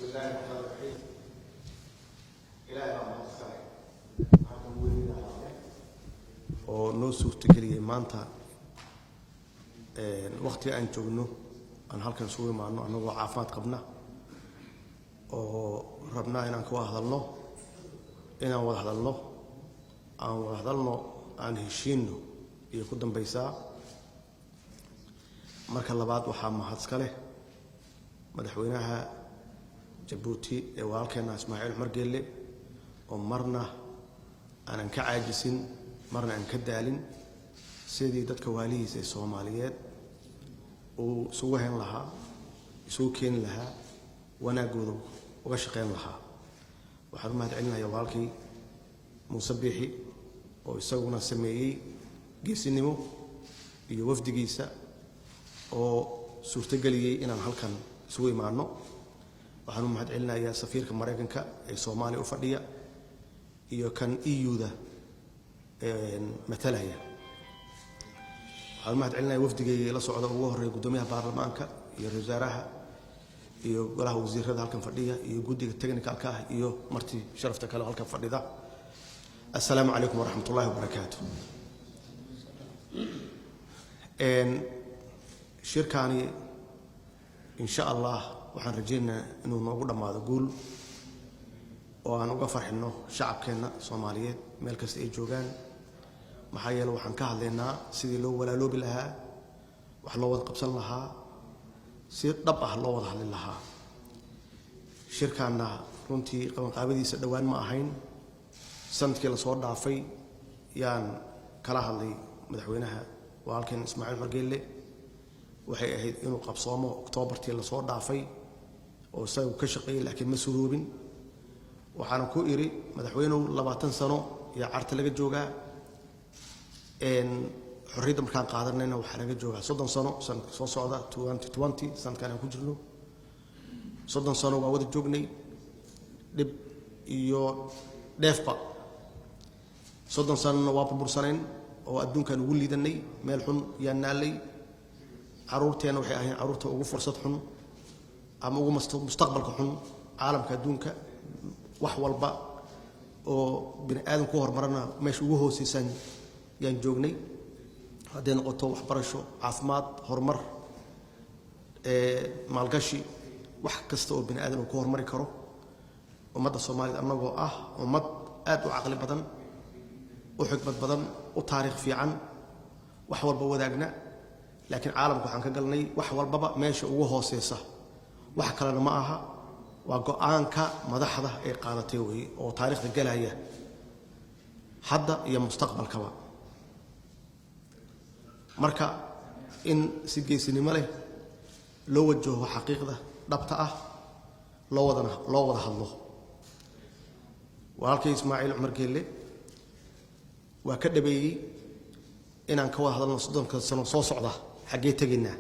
بسم الله الرحمن الرحيم. إلهي ما مصري. هذا هو اللي نعمله. ونوسف تكلي مانتا. وقت أن تجنو أن هالكن سوي معنا أنه عافات قبنا. وربنا إن كوا هذا الله. إن هو هذا الله. أن هذا الله أن هشينه يقدم بيسا. مركل لبعض وحام هاتسكله. مدحوينها جبوتي والكنا إسماعيل عمر قال ومرنا أنا كعاجسين مرنا أن كدالين سيدي دتك واليه زي الصوماليات وسوهن لها سوكين لها وناقودو وغشقين لها وحرمات عنا يا والكي مصبيحي ويسوون سميي جيسينمو يوفد جيسا وسورتقلي إن هالكن سوي معنا waxaan u mahadcelinayaa safiirka Mareykanka ee Soomaaliya u fadhiya iyo kan EU-da matalaya waxaan u mahadcelinayaa wafdiga la socda ugu horeeya gudoomiyaha baarlamaanka iyo wasaaraha iyo golaha wasiirada halkan fadhiya iyo guddiga technical-ka ah iyo marti sharafta kale halkan fadhida assalaamu calaykum wa rahmatullaahi wa barakaatuh shirkani insha Allah waxaan rajaynayaa inuu noogu dhamaado guul oo aan uga farxino shacabkeena Soomaaliyeed meel kasta ay joogaan maxaa yeelay waxaan ka hadlaynaa sidii loo walaaloobi lahaa wax loo wada qabsan lahaa si dhab ah loo wada hadli lahaa shirkaana runtii qabanqaabadiisa dhawaan ma ahayn sanadkii la soo dhaafay yaan kala hadlay madaxweynaha walaalkeen Ismaaciil Margeelle waxay ahayd inuu qabsoomo Oktoobartii la soo dhaafay oo say ka shaqeeyay laakiin ma suroobin waxaan ku iri madaxweynuhu 20 sano ya carta laga joogaa xorriyadda markaan qaadanayna waxa laga joogaa 30 sano sanadka soo socda 2020 sanadkan ku jirno 30 sano waa wada joognay dib iyo dheefba 30 sano waa burbursanayn oo adduunkan ugu liidanay meel xun yaa naalay caruurteena waxay ahayn caruurta ugu fursad xun ama ugu mustaqbalka xun caalamka adduunka wax walba oo bini aadam ku hormarana meesha ugu hooseysan yaan joognay hadday noqoto waxbarasho caafimaad horumar maalgashi wax kasta oo bini aadam ku hormari karo ummadda Soomaaliyeed annagoo ah ummad aad u caqli badan u xigmad badan u taariikh fiican wax walba wadaagna laakiin caalamku waxaan ka galnay wax walbaba meesha ugu hooseysa wax kale ma aha waa go'aanka madaxda ay qaadatay way oo taariikhda galaya hadda iyo mustaqbalkaba marka in si geesinimo leh loo wajaho xaqiiqda dhabta ah loo wada hadlo walaalkay Ismaaciil Cumar Geelle waa ka dhabeeyay inaan ka wada hadalno 30 sano soo socda xagee taginaa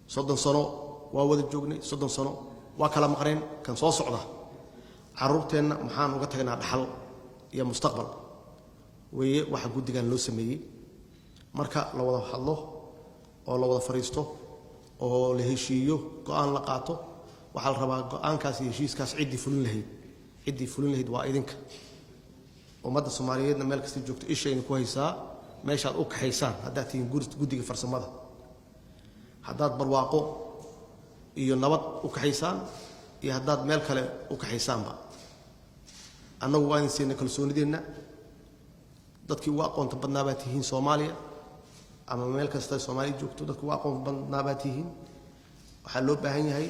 30 sano waa wada joognay 30 sano waa kala maqreen kan soo socda caruurteena maxaan uga tagnaa dhaxal iyo mustaqbal weeye waxa guddigan loo sameeyay marka la wada hadlo oo la wada fariisto oo la heshiiyo go'aan la qaato waxa la rabaa go'aankaas iyo heshiiskaas cidii fulin lahayd waa idinka ummadda Soomaaliyeedna meel kasta joogto ishayna ku haysaa meeshaad u kaxaysaan haddaad tihiin guddiga farsamada haddaad barwaaqo iyo nabad u kaxaysaan iyo haddaad meel kale u kaxaysaanba annagu waan siinay kalsoonideena dadkii ugu aqoonta badnaa baa tihiin Soomaaliya ama meel kasta Soomaaliya joogto dadkii ugu aqoonta badnaa baa tihiin waxaa loo baahan yahay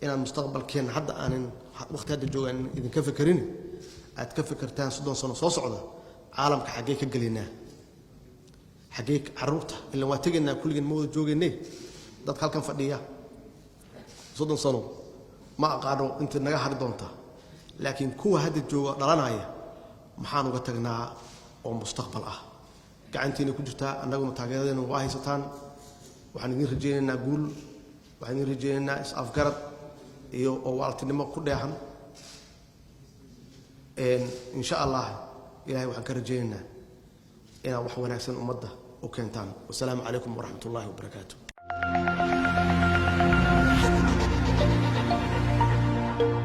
inaan mustaqbalkeena hadda aanan waqti hadda joogaan idinka fakirin aad ka fikirtaan 30 sano soo socda caalamka xagee ka galinaa xagee caruurta ilaa waa tageynaa kulligeen ma wada joogeynay dad halkan fadhiya 30 sano ma aqaano inta naga hari doonta laakiin kuwa hadda jooga dhalanaya maxaan uga tagnaa oo mustaqbal ah gacantiina ku jirtaa annaguna taageeradeena waa haysataan waxaan idin rajaynaynaa guul waxaan idin rajaynaynaa is-afgarad iyo oo waaltinimo ku dheehan insha Allah ilaahay waxaan ka rajaynaynaa inaa wax wanaagsan ummadda u keentaan wassalaamu calaykum waraxmatullaahi wabarakaatuh ah